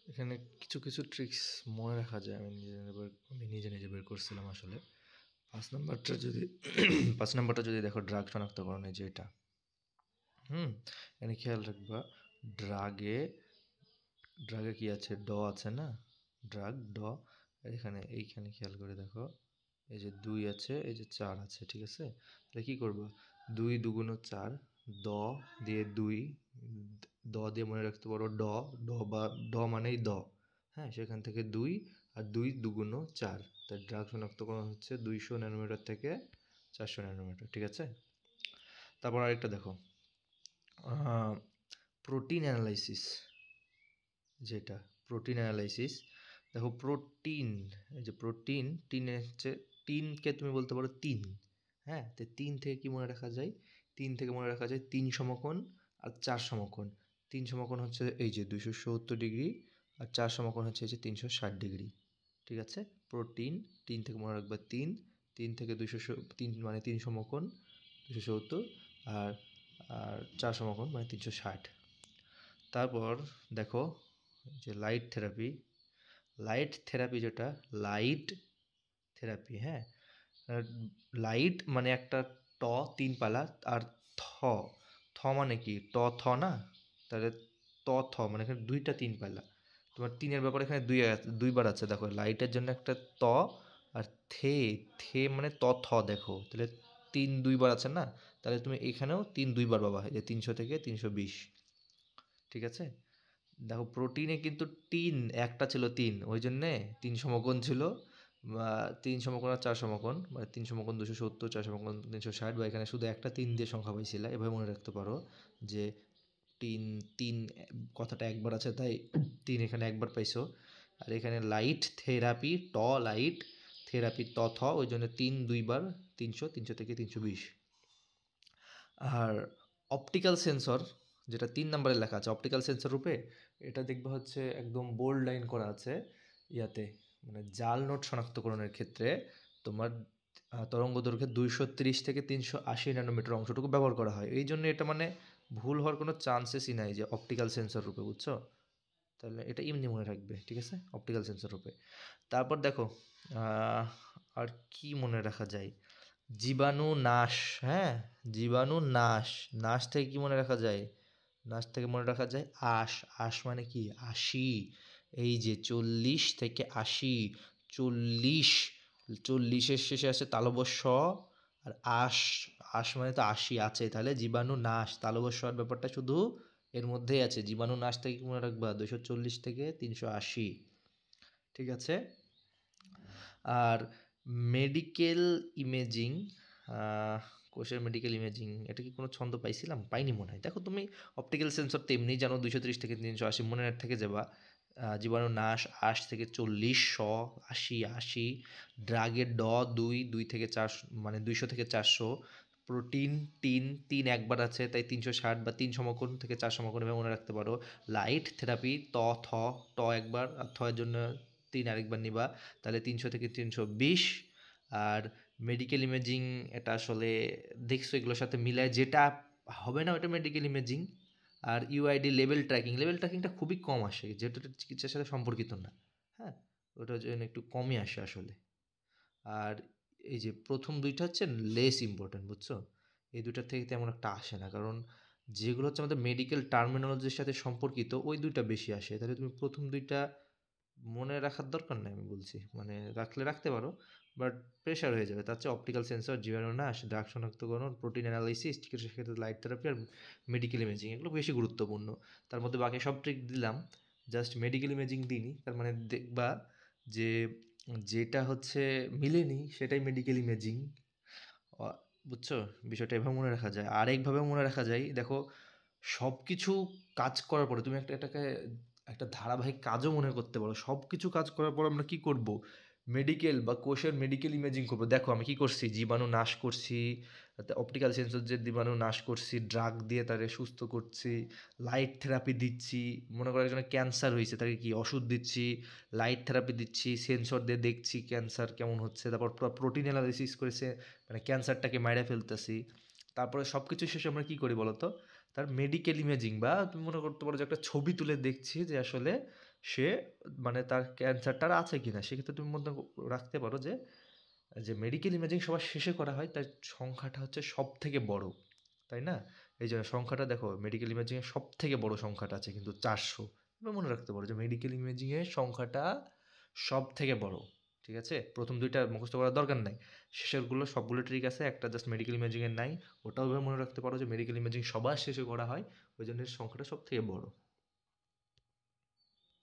এখানে কিছু কিছু ট্রিক্স মনে রাখা যায়। আমি নিজে নিজে বের করছিলাম আসলে। ৫ নাম্বারটা যদি ৫ নাম্বারটা যদি দেখো ড্রাগ শনাক্তকরণ, এই যে এটা। এখানে খেয়াল রাখবা, ড্রাগে ড্রাগে কি আছে, ড আছে না, ড্রাগ ড। এইখানে খেয়াল করে দেখো, এই যে ২ আছে, এই যে ৪ আছে, ঠিক আছে? তাহলে কি করবা, ২ দুগুণ ৪, দ দিয়ে ২, দ দিয়ে মনে রাখতে পারো ড, ড বা ড মানেই দ, হ্যাঁ? সেখান থেকে ২ আর ২ দুগুণ ৪, তাই ড্রাগ শনাক্তকরণ হচ্ছে ২০০ ন্যানোমিটার থেকে ৪০০ ন্যানোমিটার, ঠিক আছে? তারপর আরেকটা দেখো, প্রোটিন অ্যানালাইসিস, যেটা প্রোটিন অ্যানালাইসিস, দেখো প্রোটিন, এই যে প্রোটিন, টিনে হচ্ছে, টিনকে তুমি বলতে পারো ৩, হ্যাঁ? তো ৩ থেকে কি মনে রাখা যায়, ৩ থেকে মনে রাখা যায় ৩ সমকোণ আর ৪ সমকোণ। ৩ সমকোণ হচ্ছে এই যে ২৭০ ডিগ্রি, আর ৪ সমকোণ হচ্ছে এই যে ৩৬০ ডিগ্রি, ঠিক আছে? প্রোটিন, ৩ থেকে মনে রাখবা ৩, ৩ থেকে ৩ মানে ৩ সমকোণ ২৭০, আর আর ৪ সমকোণ মানে ৩৬০। তারপর দেখো যে লাইট থেরাপি, যেটা লাইট থেরাপি, হ্যাঁ? লাইট মানে একটা ট ৩ পালা, আর থ, থ মানে কি, ট থ না? তাহলে ত থ মানে এখানে ২টা ৩ পালা। তোমার ৩ এর ব্যাপারে এখানে ২ বার আছে, দেখো লাইটের জন্য একটা ত, আর থে, থে মানে ত থ, দেখো তাহলে ৩ ২ বার আছে না? তাহলে তুমি এখানেও ৩ ২ বার পাবা, এই যে ৩০০ থেকে ৩২০, ঠিক আছে? দেখো প্রোটিনে কিন্তু টিন একটা ছিল ৩, ওই জন্যে ৩ সমকোণ ছিল, বা ৩ সমকোণ আর ৪ সমকোণ, বা ৩ সমকোণ ২৭০, ৪ সমকোণ ৩৬০, বা এখানে শুধু একটা ৩ দিয়ে সংখ্যা পাইছিলা, এভাবে মনে রাখতে পারো যে তিন, তিন কথাটা একবার আছে তাই ৩ এখানে একবার পাইছো। আর এখানে লাইট থেরাপি, ট লাইট থেরাপি ত থ, ওই জন্য ৩ ২ বার, ৩০০, ৩০০ থেকে ৩২০। আর অপটিক্যাল সেন্সর, যেটা ৩ নম্বরে লেখা আছে অপটিক্যাল সেন্সর রূপে, এটা দেখবা হচ্ছে একদম বোল্ড লাইন করা আছে ইয়াতে, মানে জাল নোট শনাক্তকরণের ক্ষেত্রে তোমার তরঙ্গ দৈর্ঘ্যে ২৩০ থেকে ৩৮০ ন্যানোমিটার অংশটুকু ব্যবহার করা হয়। এই জন্য এটা মানে ভুল হওয়ার কোনো চান্সেসই নাই, যে অপটিক্যাল সেন্সর রূপে, বুঝছো? তাহলে এটা এমনি মনে রাখবে, ঠিক আছে? অপটিক্যাল সেন্সর রূপে। তারপর দেখো, আহ, আর কি মনে রাখা যায়, জীবাণু নাশ, হ্যাঁ? জীবাণু নাশ, নাশ থেকে কি মনে রাখা যায়, নাশ থেকে মনে রাখা যায় আশ, আশ মানে কি ৮০, এই যে ৪০ থেকে ৮০, ৪০, ৪০-এর শেষে আছে তালব্য শ, আর আশ, আশ মানে তো ৮০ আছে, তাহলে জীবাণু নাশ, তালব্য শ এর ব্যাপারটা শুধু এর মধ্যেই আছে। জীবাণু নাশ থেকে কি মনে রাখবা, ২৪০ থেকে ৩৮০, ঠিক আছে? আর মেডিকেল ইমেজিং, কোষের মেডিকেল ইমেজিং, এটা কি কোনো ছন্দ পাইছিলাম, পাইনি মনে হয়। দেখো তুমি অপটিক্যাল সেন্সর তো এমনিই জানো, ২৩০ থেকে ৩৮০ মনে থেকে যাবা। জীবাণু নাশ ৮ থেকে ৪০, শ ৮০, ৮০, ড্রাগের ড ২, ২ থেকে ৪, মানে ২০০ থেকে ৪০০, প্রোটিন টিন, ৩ একবার আছে তাই ৩৬০, বা ৩ সমকোণ থেকে ৪ সমকোণ এভাবে মনে রাখতে পারো। লাইট থেরাপি ত থ, ট একবার আর থ এর জন্য ৩ আরেকবার নিবা, তাহলে ৩০০ থেকে ৩২০। আর মেডিকেল ইমেজিং, এটা আসলে দেখছো এগুলোর সাথে মিলায় যেটা হবে না ওটা মেডিকেল ইমেজিং। আর ইউআইডি লেভেল ট্র্যাকিং, লেভেল ট্র্যাকিংটা খুবই কম আসে, যেটা চিকিৎসার সাথে সম্পর্কিত না, হ্যাঁ? ওটার জন্য একটু কমই আসে আসলে। আর এই যে প্রথম দুইটা হচ্ছে লেস ইম্পর্টেন্ট, বুঝছো? এই দুইটার থেকে তেমন একটা আসে না, কারণ যেগুলো হচ্ছে আমাদের মেডিকেল টার্মিনোলজির সাথে সম্পর্কিত ওই দুইটা বেশি আসে। তাহলে তুমি প্রথম দুইটা মনে রাখার দরকার নাই, আমি বলছি, মানে রাখলে রাখতে পারো, বাট প্রেশার হয়ে যাবে। তার চেয়ে অপটিক্যাল সেন্সর, জীবাণু নাশ, ড্রাগ শনাক্তকরণ, প্রোটিন অ্যানালাইসিস, চিকিৎসা ক্ষেত্রে লাইট থেরাপি আর মেডিকেল ইমেজিং, এগুলো বেশি গুরুত্বপূর্ণ। তার মধ্যে বাকি সব ট্রিক দিলাম, জাস্ট মেডিকেল ইমেজিং দিইনি। তার মানে দেখবা যে যেটা হচ্ছে মিলেনি সেটাই মেডিকেল ইমেজিং, বুঝছো? বিষয়টা এভাবে মনে রাখা যায়। আরেকভাবে মনে রাখা যায়, দেখো সব কিছু কাজ করার পরে তুমি এটাকে একটা ধারাবাহিক কাজও মনে করতে পারো। সব কিছু কাজ করার পর আমরা কি করব, মেডিকেল বা কোষের মেডিকেল ইমেজিং করবো। দেখো আমি কি করছি, জীবাণু নাশ করছি, অপটিক্যাল সেন্সর যে জীবাণু নাশ করছি, ড্রাগ দিয়ে তারে সুস্থ করছি, লাইট থেরাপি দিচ্ছি, মনে করো একজনের ক্যান্সার হয়েছে তাকে কি ওষুধ দিচ্ছি, লাইট থেরাপি দিচ্ছি, সেন্সর দিয়ে দেখছি ক্যান্সার কেমন হচ্ছে, তারপর প্রোটিন অ্যানালিসিস করেছে, মানে ক্যান্সারটাকে মাইরা ফেলতেছি। তারপরে সব কিছু শেষে আমরা কী করি বলো তো, তার মেডিকেল ইমেজিং, বা তুমি মনে করতে পারো যে একটা ছবি তুলে দেখছি যে আসলে সে মানে তার ক্যান্সারটা আছে কিনা, সেক্ষেত্রে তুমি মনে রাখতে পারো যে যে মেডিকেল ইমেজিং সবার শেষে করা হয়, তার সংখ্যাটা হচ্ছে সব থেকে বড়, তাই না? এই যে সংখ্যাটা দেখো, মেডিকেল ইমেজিংয়ের সব থেকে বড় সংখ্যাটা আছে কিন্তু 400। এবার মনে রাখতে পারো যে মেডিকেল ইমেজিংয়ের সংখ্যাটা সব থেকে বড়, ঠিক আছে? প্রথম দুইটা মুখস্থ করার দরকার নাই, শেষেরগুলো সবগুলো ঠিক আছে, একটা জাস্ট মেডিকেল ইমেজিংয়ের নাই, ওটাও এবার মনে রাখতে পারো যে মেডিকেল ইমেজিং সবার শেষে করা হয়, ওই জন্য এর সংখ্যাটা সব থেকে বড়।